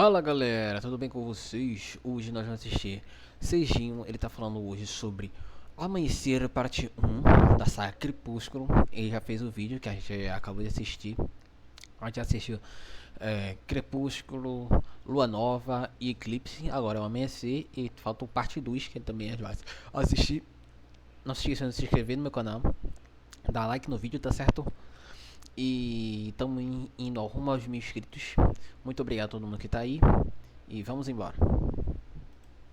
Fala galera, tudo bem com vocês? Hoje nós vamos assistir Seijinho. Ele tá falando hoje sobre Amanhecer parte 1 da saga Crepúsculo. Ele já fez o vídeo que a gente acabou de assistir. A gente assistiu Crepúsculo, Lua Nova e Eclipse. Agora é o Amanhecer e falta o parte 2 que também vai assistir. Não se esqueçam de se inscrever no meu canal, dar like no vídeo, tá certo? E estamos indo ao rumo aos 1000 inscritos. Muito obrigado a todo mundo que tá aí. E vamos embora.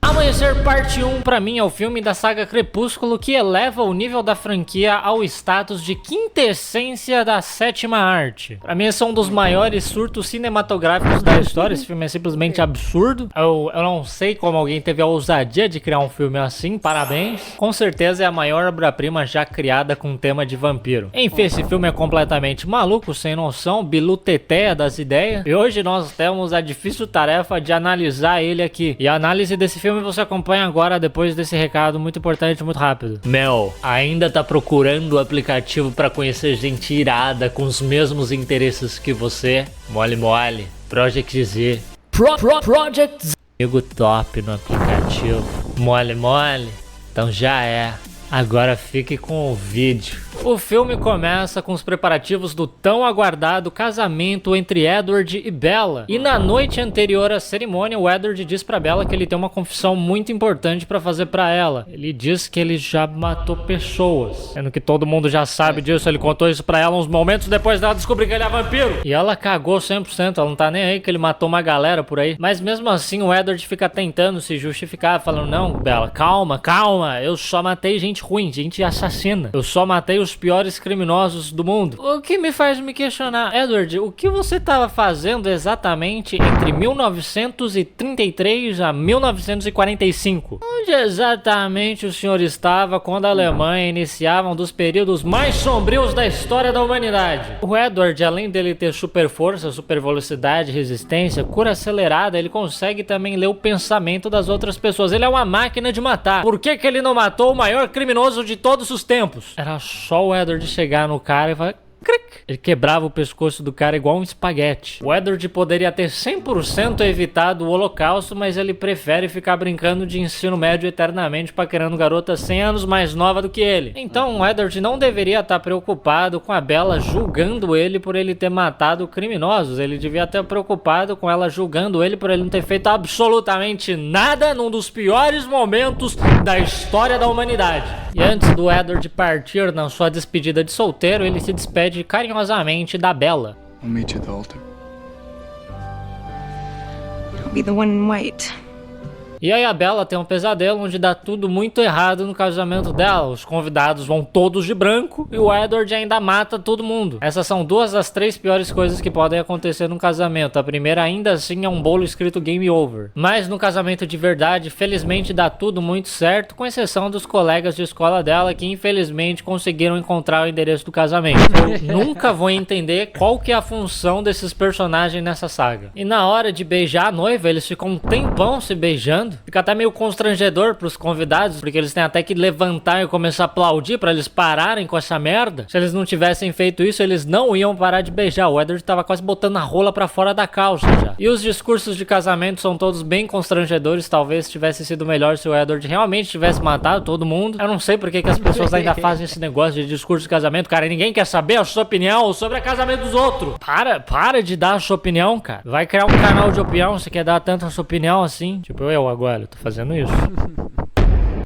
Amanhecer Parte 1 pra mim é o filme da saga Crepúsculo que eleva o nível da franquia ao status de quintessência da sétima arte. Pra mim esse é um dos maiores surtos cinematográficos da história. Esse filme é simplesmente absurdo. Eu não sei como alguém teve a ousadia de criar um filme assim, parabéns. Com certeza é a maior obra-prima já criada com tema de vampiro. Enfim, esse filme é completamente maluco, sem noção, biluteteia das ideias. E hoje nós temos a difícil tarefa de analisar ele aqui. E a análise desse filme você acompanha agora depois desse recado muito importante, muito rápido. Mel, ainda tá procurando o aplicativo pra conhecer gente irada com os mesmos interesses que você? Mole mole, Project Z. Project Z. Amigo top no aplicativo. Mole mole, então já é. Agora fique com o vídeo. O filme começa com os preparativos do tão aguardado casamento entre Edward e Bella. E na noite anterior à cerimônia, o Edward diz pra Bella que ele tem uma confissão muito importante pra fazer pra ela. Ele diz que ele já matou pessoas. Sendo que todo mundo já sabe disso, ele contou isso pra ela uns momentos depois dela descobrir que ele é vampiro. E ela cagou 100%, ela não tá nem aí que ele matou uma galera por aí. Mas mesmo assim o Edward fica tentando se justificar, falando: não, Bella, calma, calma, eu só matei gente ruim, gente assassina. Eu só matei os piores criminosos do mundo. O que me faz me questionar: Edward, o que você estava fazendo exatamente entre 1933 a 1945? Onde exatamente o senhor estava quando a Alemanha iniciava um dos períodos mais sombrios da história da humanidade? O Edward, além dele ter super força, super velocidade, resistência, cura acelerada, ele consegue também ler o pensamento das outras pessoas. Ele é uma máquina de matar. Por que que ele não matou o maior criminoso de todos os tempos? Era só o Edward chegar no cara e falar: ele quebrava o pescoço do cara igual um espaguete. O Edward poderia ter 100% evitado o holocausto, mas ele prefere ficar brincando de ensino médio eternamente paquerando garota 100 anos mais nova do que ele. Então o Edward não deveria estar preocupado com a Bella julgando ele por ele ter matado criminosos. Ele devia estar preocupado com ela julgando ele por ele não ter feito absolutamente nada num dos piores momentos da história da humanidade. E antes do Edward partir na sua despedida de solteiro, ele se despede carinhosamente da Bella. I'll meet you at the altar. I'll be the one in white. E aí a Bella tem um pesadelo onde dá tudo muito errado no casamento dela. Os convidados vão todos de branco e o Edward ainda mata todo mundo. Essas são duas das três piores coisas que podem acontecer num casamento. A primeira ainda assim é um bolo escrito Game Over. Mas no casamento de verdade, felizmente dá tudo muito certo, com exceção dos colegas de escola dela que infelizmente conseguiram encontrar o endereço do casamento. Eu nunca vou entender qual que é a função desses personagens nessa saga. E na hora de beijar a noiva, eles ficam um tempão se beijando. Fica até meio constrangedor pros convidados, porque eles têm até que levantar e começar a aplaudir pra eles pararem com essa merda. Se eles não tivessem feito isso, eles não iam parar de beijar. O Edward tava quase botando a rola pra fora da calça já. E os discursos de casamento são todos bem constrangedores. Talvez tivesse sido melhor se o Edward realmente tivesse matado todo mundo. Eu não sei porque que as pessoas ainda fazem esse negócio de discurso de casamento, cara. E ninguém quer saber a sua opinião sobre o casamento dos outros. Para de dar a sua opinião, cara. Vai criar um canal de opinião, você quer dar tanto a sua opinião assim? Tipo eu agora. Eu tô fazendo isso.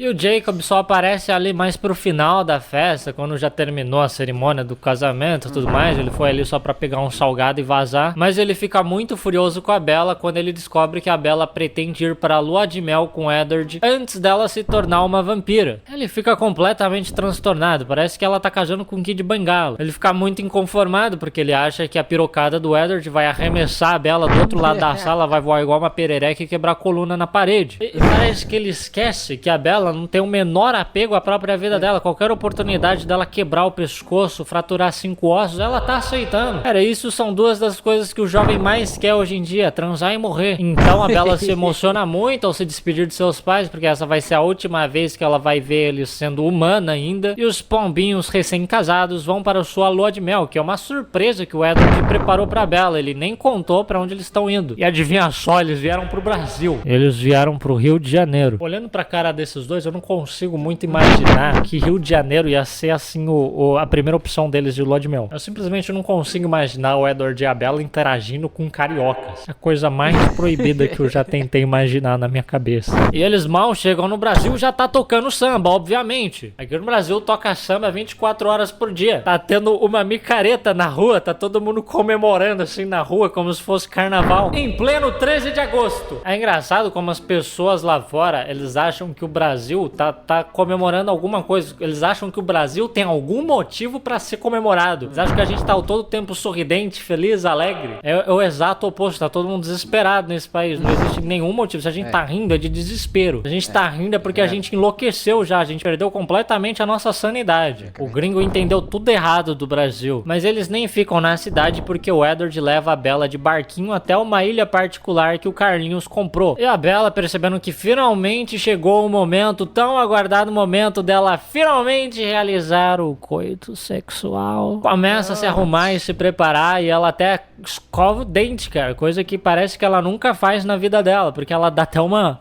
E o Jacob só aparece ali mais pro final da festa, quando já terminou a cerimônia do casamento e tudo mais. Ele foi ali só pra pegar um salgado e vazar. Mas ele fica muito furioso com a Bella quando ele descobre que a Bella pretende ir pra lua de mel com Edward antes dela se tornar uma vampira. Ele fica completamente transtornado, parece que ela tá casando com Kid Bengala. Ele fica muito inconformado porque ele acha que a pirocada do Edward vai arremessar a Bella do outro lado da sala, vai voar igual uma perereca e quebrar a coluna na parede. E parece que ele esquece que a Bella ela não tem o menor apego à própria vida dela. Qualquer oportunidade dela quebrar o pescoço, fraturar 5 ossos, ela tá aceitando. Cara, isso são duas das coisas que o jovem mais quer hoje em dia, transar e morrer. Então a Bella se emociona muito ao se despedir de seus pais, porque essa vai ser a última vez que ela vai ver eles sendo humana ainda. E os pombinhos recém-casados vão para sua lua de mel, que é uma surpresa que o Edward preparou pra Bella. Ele nem contou pra onde eles estão indo. E adivinha só, eles vieram pro Brasil. Eles vieram pro Rio de Janeiro. Olhando pra cara desses dois, eu não consigo muito imaginar que Rio de Janeiro ia ser assim a primeira opção deles de lua de mel. Eu simplesmente não consigo imaginar o Edward e a Bella interagindo com cariocas. A coisa mais proibida que eu já tentei imaginar na minha cabeça. E eles mal chegam no Brasil, já tá tocando samba, obviamente. Aqui no Brasil toca samba 24 horas por dia. Tá tendo uma micareta na rua, tá todo mundo comemorando assim na rua, como se fosse carnaval. Em pleno 13 de agosto. É engraçado como as pessoas lá fora, eles acham que o Brasil tá comemorando alguma coisa. Eles acham que o Brasil tem algum motivo pra ser comemorado. Eles acham que a gente tá todo o tempo sorridente, feliz, alegre. É o exato oposto. Tá todo mundo desesperado nesse país. Não existe nenhum motivo. Se a gente tá rindo, é de desespero. Se a gente tá rindo é porque a gente enlouqueceu já. A gente perdeu completamente a nossa sanidade. O gringo entendeu tudo errado do Brasil. Mas eles nem ficam na cidade porque o Edward leva a Bella de barquinho até uma ilha particular que o Carlinhos comprou. E a Bella, percebendo que finalmente chegou o momento, tão aguardado momento dela finalmente realizar o coito sexual, começa a se arrumar e se preparar, e ela até escova o dente, cara, coisa que parece que ela nunca faz na vida dela, porque ela dá até uma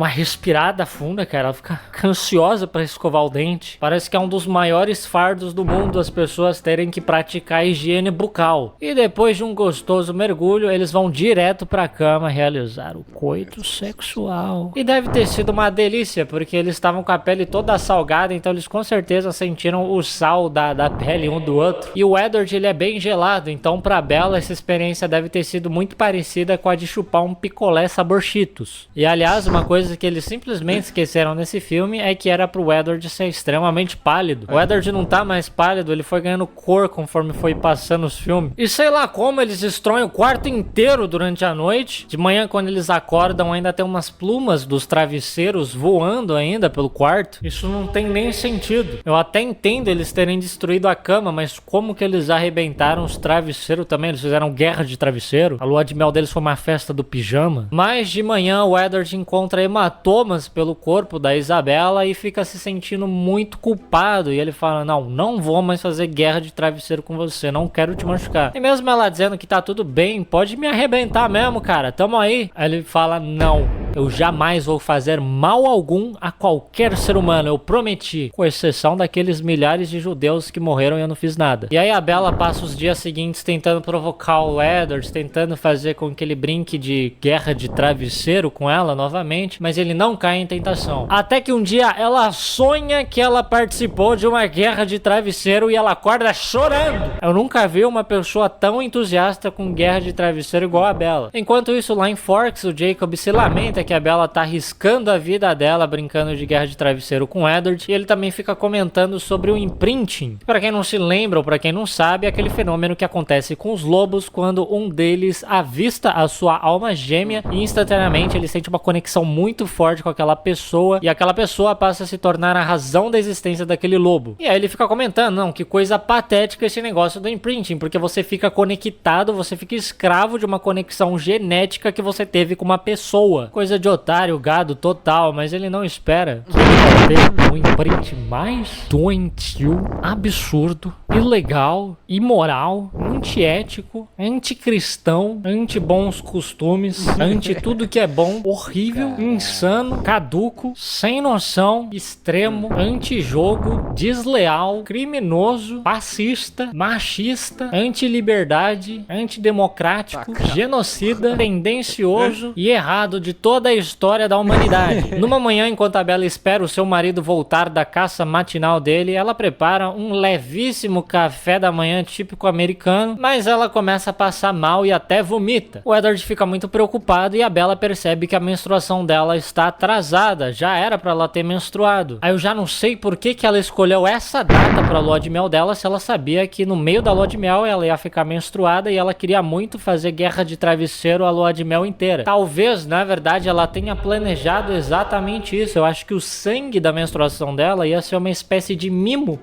respirada funda, cara. Ela fica ansiosa pra escovar o dente. Parece que é um dos maiores fardos do mundo as pessoas terem que praticar a higiene bucal. E depois de um gostoso mergulho, eles vão direto pra cama realizar o coito sexual. E deve ter sido uma delícia, porque eles estavam com a pele toda salgada, então eles com certeza sentiram o sal da pele um do outro. E o Edward, ele é bem gelado, então pra Bella essa experiência deve ter sido muito parecida com a de chupar um picolé sabor Cheetos. E aliás, uma coisa que eles simplesmente esqueceram nesse filme é que era pro Edward ser extremamente pálido. O Edward não tá mais pálido, ele foi ganhando cor conforme foi passando os filmes. E sei lá como eles destroem o quarto inteiro durante a noite. De manhã, quando eles acordam, ainda tem umas plumas dos travesseiros voando ainda pelo quarto. Isso não tem nem sentido. Eu até entendo eles terem destruído a cama, mas como que eles arrebentaram os travesseiros também? Eles fizeram guerra de travesseiro. A lua de mel deles foi uma festa do pijama. Mas de manhã o Edward encontra hematomas pelo corpo da Isabela e fica se sentindo muito culpado. E ele fala, não vou mais fazer guerra de travesseiro com você, não quero te machucar. E mesmo ela dizendo que tá tudo bem, pode me arrebentar mesmo, cara, tamo aí. Aí ele fala, não, eu jamais vou fazer mal algum a qualquer ser humano, eu prometi, com exceção daqueles milhares de judeus que morreram e eu não fiz nada. E aí a Bella passa os dias seguintes tentando provocar o Edward, tentando fazer com que ele brinque de guerra de travesseiro com ela novamente, mas ele não cai em tentação. Até que um dia ela sonha que ela participou de uma guerra de travesseiro e ela acorda chorando. Eu nunca vi uma pessoa tão entusiasta com guerra de travesseiro igual a Bella. Enquanto isso, lá em Forks, o Jacob se lamenta que a Bella tá arriscando a vida dela brincando de guerra de travesseiro com Edward, e ele também fica comentando sobre o imprinting. Para quem não se lembra ou para quem não sabe, é aquele fenômeno que acontece com os lobos quando um deles avista a sua alma gêmea e instantaneamente ele sente uma conexão muito forte com aquela pessoa, e aquela pessoa passa a se tornar a razão da existência daquele lobo. E aí ele fica comentando, não, que coisa patética esse negócio do imprinting, porque você fica conectado, você fica escravo de uma conexão genética que você teve com uma pessoa. Coisa de otário, gado total, mas ele não espera que ele vai ter um imprint mais doentio, absurdo, ilegal, imoral, antiético, anticristão, anti-bons costumes, anti tudo que é bom, horrível, insano, caduco, sem noção, extremo, antijogo, desleal, criminoso, fascista, machista, antiliberdade, antidemocrático, genocida, tendencioso e errado de toda a história da humanidade. Numa manhã, enquanto a Bella espera o seu marido voltar da caça matinal dele, ela prepara um levíssimo café da manhã típico americano, mas ela começa a passar mal e até vomita. O Edward fica muito preocupado e a Bella percebe que a menstruação dela está atrasada, já era pra ela ter menstruado. Aí eu já não sei por que ela escolheu essa data pra lua de mel dela, se ela sabia que no meio da lua de mel ela ia ficar menstruada e ela queria muito fazer guerra de travesseiro a lua de mel inteira. Talvez, na verdade, ela tenha planejado exatamente isso. Eu acho que o sangue da menstruação dela ia ser uma espécie de mimo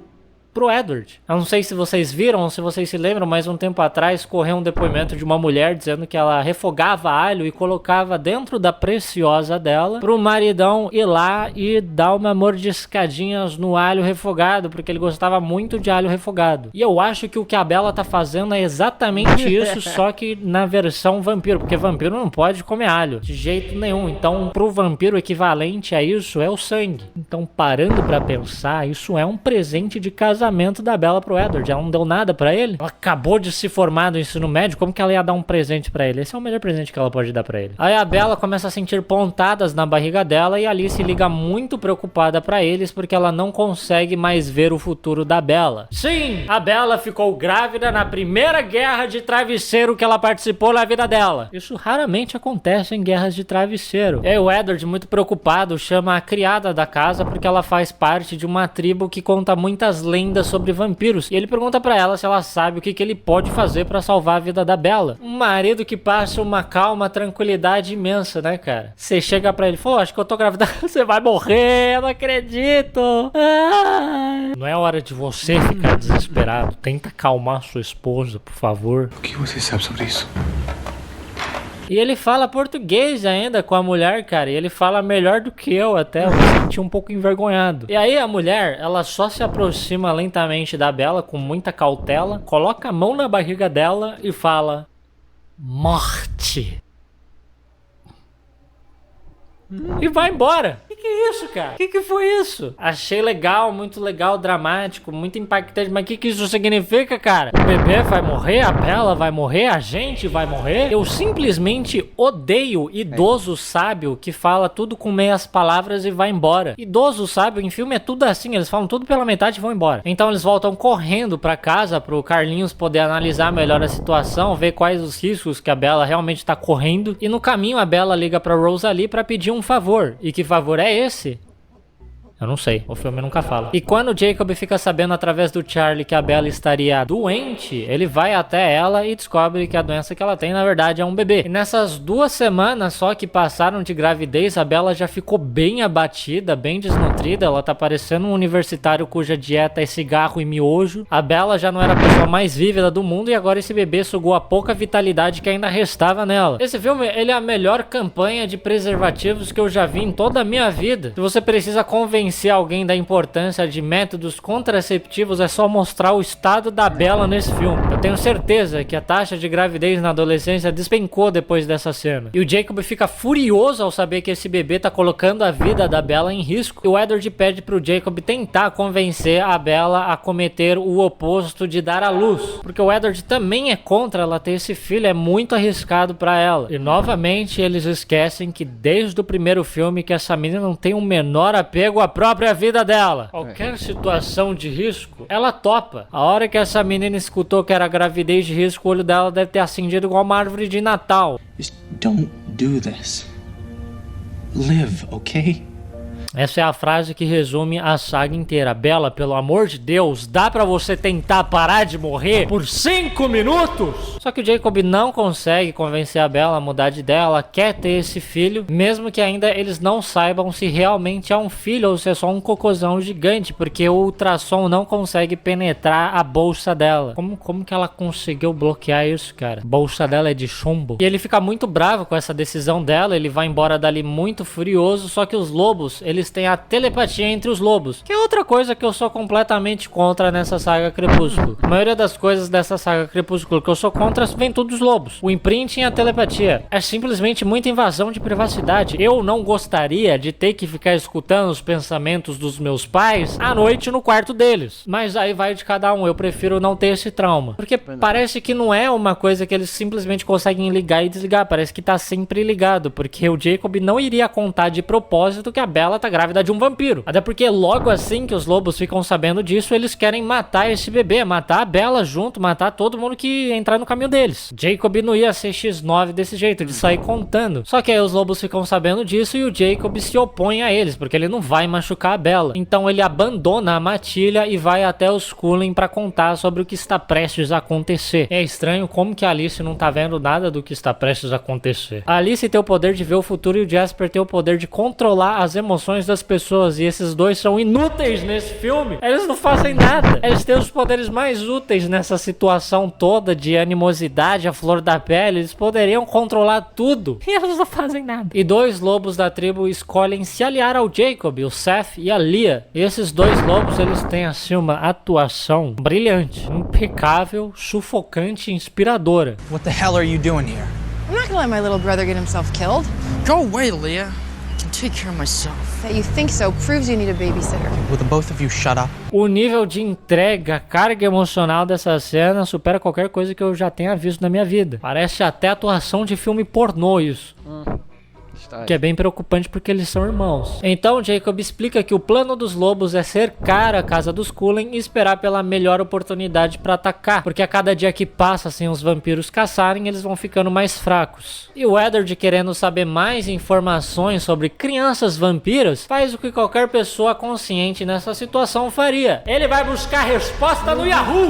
pro Edward. Eu não sei se vocês viram ou se vocês se lembram, mas um tempo atrás correu um depoimento de uma mulher dizendo que ela refogava alho e colocava dentro da preciosa dela pro maridão ir lá e dar uma mordiscadinhas no alho refogado, porque ele gostava muito de alho refogado. E eu acho que o que a Bella tá fazendo é exatamente isso, só que na versão vampiro, porque vampiro não pode comer alho, de jeito nenhum. Então, pro vampiro, o equivalente a isso é o sangue. Então, parando pra pensar, isso é um presente de casamento da Bella pro Edward. Ela não deu nada pra ele. Ela acabou de se formar no ensino médio. Como que ela ia dar um presente pra ele? Esse é o melhor presente que ela pode dar pra ele. Aí a Bella começa a sentir pontadas na barriga dela e a Alice liga muito preocupada pra eles porque ela não consegue mais ver o futuro da Bella. Sim, a Bella ficou grávida na primeira guerra de travesseiro que ela participou na vida dela. Isso raramente acontece em guerras de travesseiro. E aí o Edward, muito preocupado, chama a criada da casa porque ela faz parte de uma tribo que conta muitas lendas sobre vampiros. E ele pergunta pra ela se ela sabe o que ele pode fazer pra salvar a vida da Bella. Um marido que passa uma calma, tranquilidade imensa, né, cara? Você chega pra ele e fala, acho que eu tô grávida. Você vai morrer, eu não acredito. Não é hora de você ficar desesperado. Tenta acalmar sua esposa, por favor. O que você sabe sobre isso? E ele fala português ainda com a mulher, cara. E ele fala melhor do que eu até. Eu me senti um pouco envergonhado. E aí a mulher, ela só se aproxima lentamente da Bella com muita cautela, coloca a mão na barriga dela e fala: morte. E vai embora. Que é isso, cara? Que foi isso? Achei legal, muito legal, dramático, muito impactante. Mas que isso significa, cara? O bebê vai morrer? A Bella vai morrer? A gente vai morrer? Eu simplesmente odeio idoso sábio que fala tudo com meias palavras e vai embora. Idoso sábio em filme é tudo assim. Eles falam tudo pela metade e vão embora. Então eles voltam correndo pra casa pro Carlinhos poder analisar melhor a situação, ver quais os riscos que a Bella realmente tá correndo. E no caminho a Bella liga pra Rosalie pra pedir um favor. E que favor é esse? Eu não sei, o filme nunca fala. E quando o Jacob fica sabendo através do Charlie que a Bella estaria doente, ele vai até ela e descobre que a doença que ela tem, na verdade, é um bebê. E nessas 2 semanas só que passaram de gravidez, a Bella já ficou bem abatida, bem desnutrida. Ela tá parecendo um universitário cuja dieta é cigarro e miojo. A Bella já não era a pessoa mais vívida do mundo e agora esse bebê sugou a pouca vitalidade que ainda restava nela. Esse filme, ele é a melhor campanha de preservativos que eu já vi em toda a minha vida. Se você precisa convencer alguém da importância de métodos contraceptivos, é só mostrar o estado da Bella nesse filme. Eu tenho certeza que a taxa de gravidez na adolescência despencou depois dessa cena. E o Jacob fica furioso ao saber que esse bebê tá colocando a vida da Bella em risco. E o Edward pede pro Jacob tentar convencer a Bella a cometer o oposto de dar à luz. Porque o Edward também é contra ela ter esse filho, é muito arriscado pra ela. E novamente eles esquecem que desde o primeiro filme que essa menina não tem o menor apego à própria vida dela. Qualquer situação de risco, ela topa. A hora que essa menina escutou que era gravidez de risco, o olho dela deve ter acendido igual uma árvore de Natal. Just don't do this. Live, okay? Essa é a frase que resume a saga inteira. Bella, pelo amor de Deus, dá pra você tentar parar de morrer por 5 minutos? Só que o Jacob não consegue convencer a Bella a mudar de ideia. Ela quer ter esse filho, mesmo que ainda eles não saibam se realmente é um filho ou se é só um cocôzão gigante, porque o ultrassom não consegue penetrar a bolsa dela. Como que ela conseguiu bloquear isso, cara? A bolsa dela é de chumbo. E ele fica muito bravo com essa decisão dela. Ele vai embora dali muito furioso, só que os lobos, eles têm a telepatia entre os lobos, que é outra coisa que eu sou completamente contra nessa saga Crepúsculo. A maioria das coisas dessa saga Crepúsculo que eu sou contra vem tudo dos lobos. O imprinting e a telepatia é simplesmente muita invasão de privacidade. Eu não gostaria de ter que ficar escutando os pensamentos dos meus pais à noite no quarto deles. Mas aí vai de cada um. Eu prefiro não ter esse trauma. Porque parece que não é uma coisa que eles simplesmente conseguem ligar e desligar. Parece que tá sempre ligado. Porque o Jacob não iria contar de propósito que a Bella tá grávida de um vampiro. Até porque logo assim que os lobos ficam sabendo disso, eles querem matar esse bebê, matar a Bella junto, matar todo mundo que entrar no caminho deles. Jacob não ia ser X9 desse jeito, de sair contando. Só que aí os lobos ficam sabendo disso e o Jacob se opõe a eles, porque ele não vai machucar a Bella. Então ele abandona a matilha e vai até os Cullen pra contar sobre o que está prestes a acontecer. É estranho como que a Alice não tá vendo nada do que está prestes a acontecer. A Alice tem o poder de ver o futuro e o Jasper tem o poder de controlar as emoções das pessoas, e esses dois são inúteis nesse filme. Eles não fazem nada. Eles têm os poderes mais úteis nessa situação toda de animosidade, a flor da pele. Eles poderiam controlar tudo e eles não fazem nada. E dois lobos da tribo escolhem se aliar ao Jacob, o Seth e a Leah. E esses dois lobos, eles têm assim uma atuação brilhante, impecável, sufocante e inspiradora. What the hell are you doing here? I'm not gonna let my little brother get himself killed. Go away, Leah. I can take care of myself. That you think so proves you need a babysitter. Will the both of you shut up? O nível de entrega, carga emocional dessa cena supera qualquer coisa que eu já tenha visto na minha vida. Parece até atuação de filme pornô isso. Que é bem preocupante porque eles são irmãos. Então Jacob explica que o plano dos lobos é cercar a casa dos Cullen e esperar pela melhor oportunidade para atacar, porque a cada dia que passa sem os vampiros caçarem, eles vão ficando mais fracos. E o Eddard, querendo saber mais informações sobre crianças vampiras, faz o que qualquer pessoa consciente nessa situação faria. Ele vai buscar resposta no Yahoo!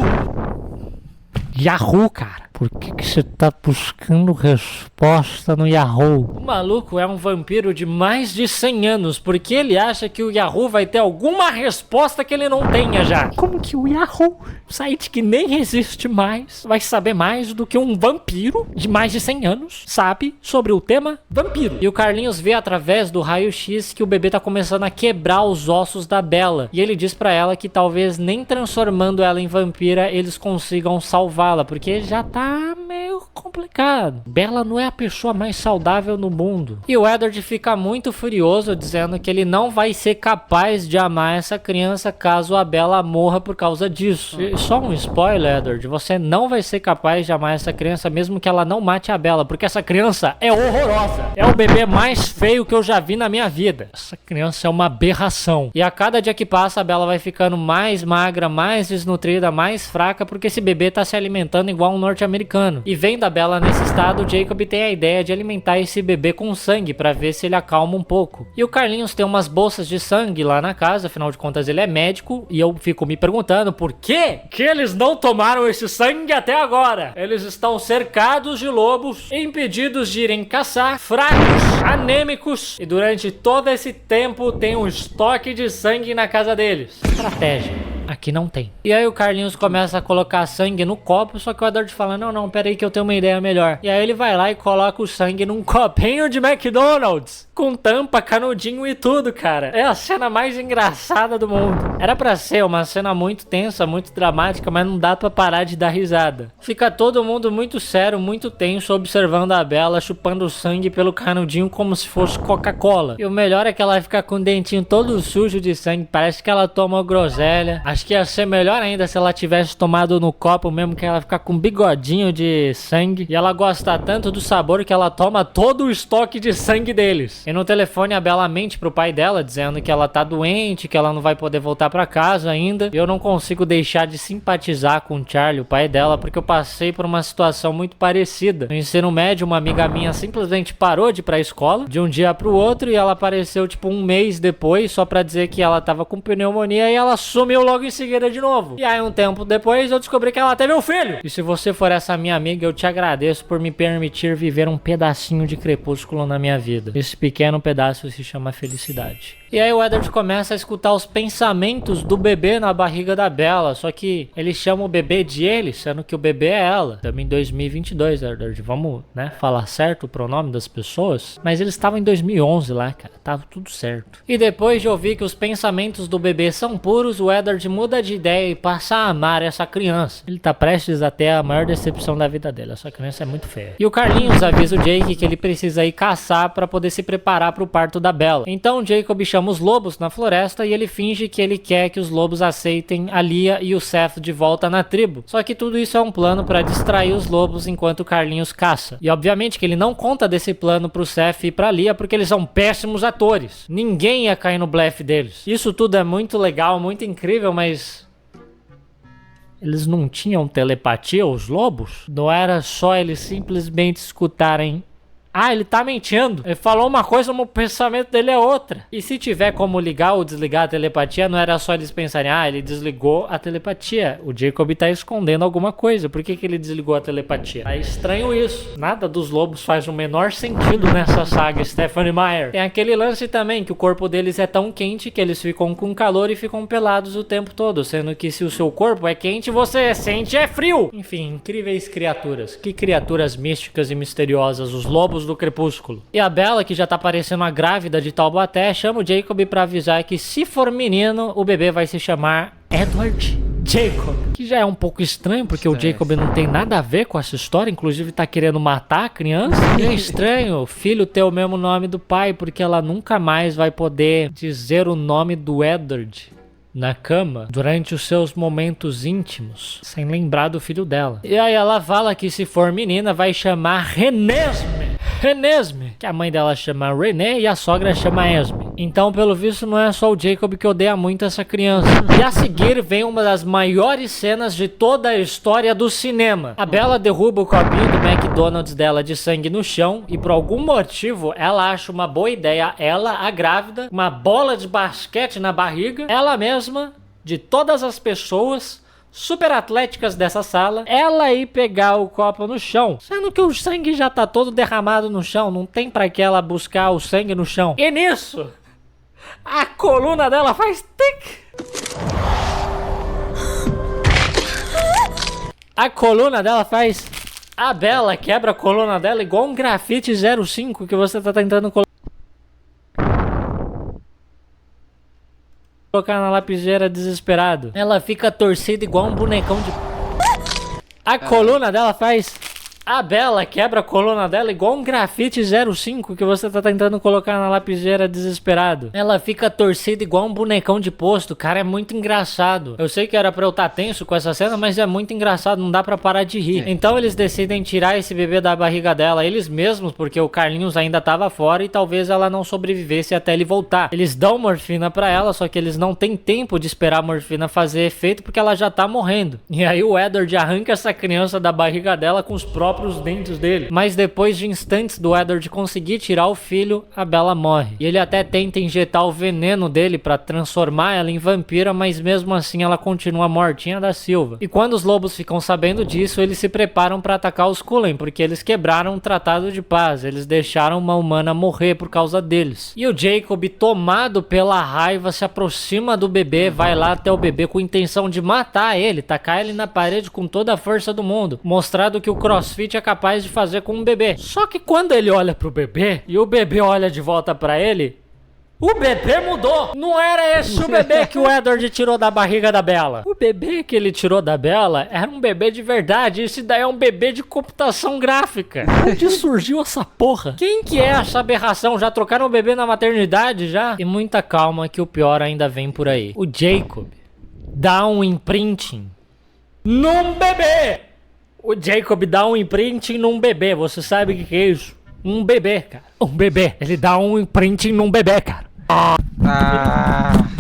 Yahoo, cara. Por que você tá buscando resposta no Yahoo? O maluco é um vampiro de mais de 100 anos, porque ele acha que o Yahoo vai ter alguma resposta que ele não tenha já. Como que o Yahoo, site que nem existe mais, vai saber mais do que um vampiro de mais de 100 anos sabe sobre o tema vampiro? E o Carlinhos vê através do raio-x que o bebê tá começando a quebrar os ossos da Bella. E ele diz pra ela que talvez nem transformando ela em vampira eles consigam salvá-la, porque já tá meio complicado. Bella não é a pessoa mais saudável no mundo. E o Eddard fica muito furioso, dizendo que ele não vai ser capaz de amar essa criança caso a Bella morra por causa disso. E só um spoiler, Eddard, você não vai ser capaz de amar essa criança mesmo que ela não mate a Bella, porque essa criança é horrorosa. É o bebê mais feio que eu já vi na minha vida. Essa criança é uma aberração. E a cada dia que passa, a Bella vai ficando mais magra, mais desnutrida, mais fraca, porque esse bebê tá se alimentando igual um norte-americano. E vendo a Bella nesse estado, Jacob tem a ideia de alimentar esse bebê com sangue pra ver se ele acalma um pouco. E o Carlinhos tem umas bolsas de sangue lá na casa, afinal de contas ele é médico, e eu fico me perguntando por que eles não tomaram esse sangue até agora. Eles estão cercados de lobos, impedidos de irem caçar, fracos, anêmicos, e durante todo esse tempo tem um estoque de sangue na casa deles. Estratégia. Aqui não tem. E aí o Carlinhos começa a colocar sangue no copo, só que o Eddard fala, não, pera aí que eu tenho uma ideia melhor. E aí ele vai lá e coloca o sangue num copinho de McDonald's, com tampa, canudinho e tudo, cara. É a cena mais engraçada do mundo. Era pra ser uma cena muito tensa, muito dramática, mas não dá pra parar de dar risada. Fica todo mundo muito sério, muito tenso, observando a Bella chupando sangue pelo canudinho como se fosse Coca-Cola. E o melhor é que ela fica com o dentinho todo sujo de sangue, parece que ela toma groselha. Acho que ia ser melhor ainda se ela tivesse tomado no copo mesmo, que ela ficar com um bigodinho de sangue. E ela gosta tanto do sabor que ela toma todo o estoque de sangue deles. E no telefone a Bella mente pro pai dela, dizendo que ela tá doente, que ela não vai poder voltar pra casa ainda. E eu não consigo deixar de simpatizar com o Charlie, o pai dela, porque eu passei por uma situação muito parecida. No ensino médio, uma amiga minha simplesmente parou de ir pra escola, de um dia pro outro, e ela apareceu tipo um mês depois, só pra dizer que ela tava com pneumonia, e ela sumiu logo em seguida de novo. E aí um tempo depois eu descobri que ela teve um filho. E se você for essa minha amiga, eu te agradeço por me permitir viver um pedacinho de crepúsculo na minha vida. Esse pequeno pedaço se chama felicidade. E aí o Eddard começa a escutar os pensamentos do bebê na barriga da Bella, só que ele chama o bebê de ele, sendo que o bebê é ela. Estamos em 2022, Eddard, vamos, né, falar certo o pronome das pessoas, mas eles estavam em 2011 lá, cara, tava tudo certo. E depois de ouvir que os pensamentos do bebê são puros, o Eddard muda de ideia e passa a amar essa criança. Ele tá prestes a ter a maior decepção da vida dele, essa criança é muito feia. E o Carlinhos avisa o Jake que ele precisa ir caçar pra poder se preparar pro parto da Bella. Então o Jacob chama chama os lobos na floresta e ele finge que ele quer que os lobos aceitem a Lia e o Seth de volta na tribo. Só que tudo isso é um plano pra distrair os lobos enquanto o Carlinhos caça. E obviamente que ele não conta desse plano pro Seth e pra Lia porque eles são péssimos atores. Ninguém ia cair no blefe deles. Isso tudo é muito legal, muito incrível, mas... eles não tinham telepatia, os lobos? Não era só eles simplesmente escutarem... ah, ele tá mentindo. Ele falou uma coisa, mas o pensamento dele é outra. E se tiver como ligar ou desligar a telepatia, não era só eles pensarem, ah, ele desligou a telepatia. O Jacob tá escondendo alguma coisa. Por que ele desligou a telepatia? É estranho isso. Nada dos lobos faz o menor sentido nessa saga, Stephenie Meyer. Tem aquele lance também, que o corpo deles é tão quente que eles ficam com calor e ficam pelados o tempo todo. Sendo que se o seu corpo é quente, você sente é frio. Enfim, incríveis criaturas. Que criaturas místicas e misteriosas, os lobos do Crepúsculo. E a Bella, que já tá parecendo uma grávida de Taubaté, chama o Jacob pra avisar que se for menino, o bebê vai se chamar Edward Jacob. Que já é um pouco estranho, porque o Jacob não tem nada a ver com essa história, inclusive tá querendo matar a criança. E é estranho o filho ter o mesmo nome do pai, porque ela nunca mais vai poder dizer o nome do Edward na cama durante os seus momentos íntimos, sem lembrar do filho dela. E aí ela fala que se for menina vai chamar Renesme, que a mãe dela chama Renee e a sogra chama Esme. Então, pelo visto, não é só o Jacob que odeia muito essa criança. E a seguir vem uma das maiores cenas de toda a história do cinema. A Bella derruba o copinho do McDonald's dela de sangue no chão e por algum motivo ela acha uma boa ideia, ela, a grávida, uma bola de basquete na barriga, ela mesma, de todas as pessoas super atléticas dessa sala, ela ir pegar o copo no chão, sendo que o sangue já tá todo derramado no chão, não tem pra que ela buscar o sangue no chão. E nisso, a coluna dela faz tic. A coluna dela faz... a Bella quebra a coluna dela igual um grafite 05 que você tá tentando colocar na lapiseira desesperado. Ela fica torcida igual um bonecão de... a coluna dela faz... a Bella quebra a coluna dela igual um grafite 05 que você tá tentando colocar na lapiseira desesperado. Ela fica torcida igual um bonecão de posto. Cara, é muito engraçado. Eu sei que era pra eu estar tenso com essa cena, mas é muito engraçado, não dá pra parar de rir. Então eles decidem tirar esse bebê da barriga dela, eles mesmos, porque o Carlinhos ainda tava fora e talvez ela não sobrevivesse até ele voltar. Eles dão morfina pra ela, só que eles não têm tempo de esperar a morfina fazer efeito porque ela já tá morrendo. E aí o Edward arranca essa criança da barriga dela com os próprios dentes dele. Mas depois de instantes do Edward conseguir tirar o filho, a Bella morre. E ele até tenta injetar o veneno dele pra transformar ela em vampira, mas mesmo assim ela continua mortinha da Silva. E quando os lobos ficam sabendo disso, eles se preparam pra atacar os Cullen, porque eles quebraram um tratado de paz. Eles deixaram uma humana morrer por causa deles. E o Jacob, tomado pela raiva, se aproxima do bebê, vai lá até o bebê com intenção de matar ele, tacar ele na parede com toda a força do mundo, mostrando que o CrossFit é capaz de fazer com um bebê. Só que quando ele olha pro bebê e o bebê olha de volta pra ele, o bebê mudou. Não era esse o bebê que o Edward tirou da barriga da Bella. O bebê que ele tirou da Bella era um bebê de verdade. Esse daí é um bebê de computação gráfica. Onde surgiu essa porra? Quem que é essa aberração? Já trocaram o bebê na maternidade já? E muita calma que o pior ainda vem por aí. O Jacob dá um imprinting num bebê. O Jacob dá um imprinting num bebê. Você sabe o que é isso? Um bebê, cara. Um bebê. Ele dá um imprinting num bebê, cara.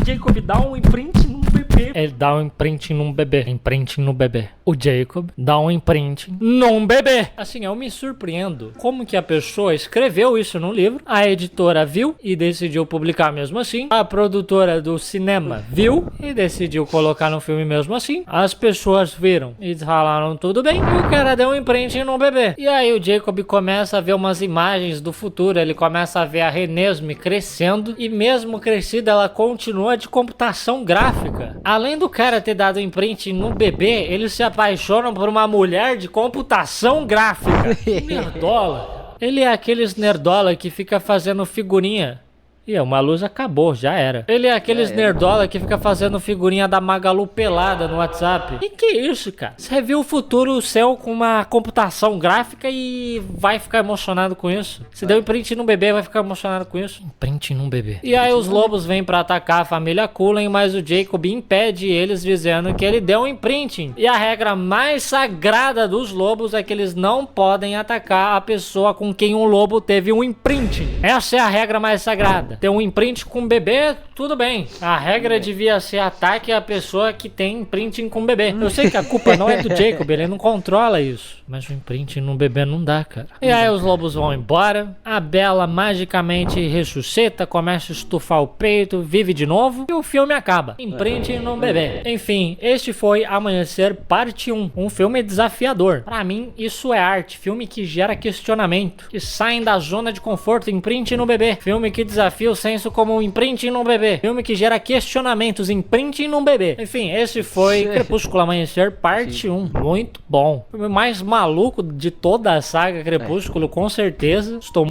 Jacob dá um imprinting num bebê. Ele dá um imprinting num bebê. Imprinting no bebê. O Jacob dá um imprinting num bebê. Assim, eu me surpreendo como que a pessoa escreveu isso no livro, a editora viu e decidiu publicar mesmo assim, a produtora do cinema viu e decidiu colocar no filme mesmo assim, as pessoas viram e falaram tudo bem, e o cara deu um imprinting num bebê. E aí o Jacob começa a ver umas imagens do futuro, ele começa a ver a Renesme crescendo e mesmo crescida ela continua de computação gráfica. Além do cara ter dado imprinting no bebê, ele se apaixonam por uma mulher de computação gráfica. Nerdola. Ele é aqueles nerdola que fica fazendo figurinha E uma luz acabou, já era. Ele é aqueles nerdola que fica fazendo figurinha da Magalu pelada no WhatsApp. E que isso, cara? Você viu o futuro seu com uma computação gráfica e vai ficar emocionado com isso? Se deu um print num bebê, vai ficar emocionado com isso? Um print num bebê. E aí os lobos vêm pra atacar a família Cullen, mas o Jacob impede eles, dizendo que ele deu um imprinting. E a regra mais sagrada dos lobos é que eles não podem atacar a pessoa com quem um lobo teve um imprinting. Essa é a regra mais sagrada. Ter um imprint com bebê, tudo bem. A regra devia ser ataque à pessoa que tem imprinting com bebê. Eu sei que a culpa não é do Jacob, ele não controla isso. Mas o imprinting no bebê não dá, cara. E aí os lobos vão embora. A Bella magicamente ressuscita, começa a estufar o peito, vive de novo. E o filme acaba. Imprinting no bebê. Enfim, este foi Amanhecer Parte 1. Um filme desafiador. Pra mim, isso é arte. Filme que gera questionamento. Que saem da zona de conforto. Imprinting no bebê. Filme que desafia o senso como imprinting no bebê. Filme que gera questionamentos. Imprinting no bebê. Enfim, esse foi Crepúsculo Amanhecer Parte 1. Muito bom. O filme mais maluco de toda a saga Crepúsculo, com certeza. Estou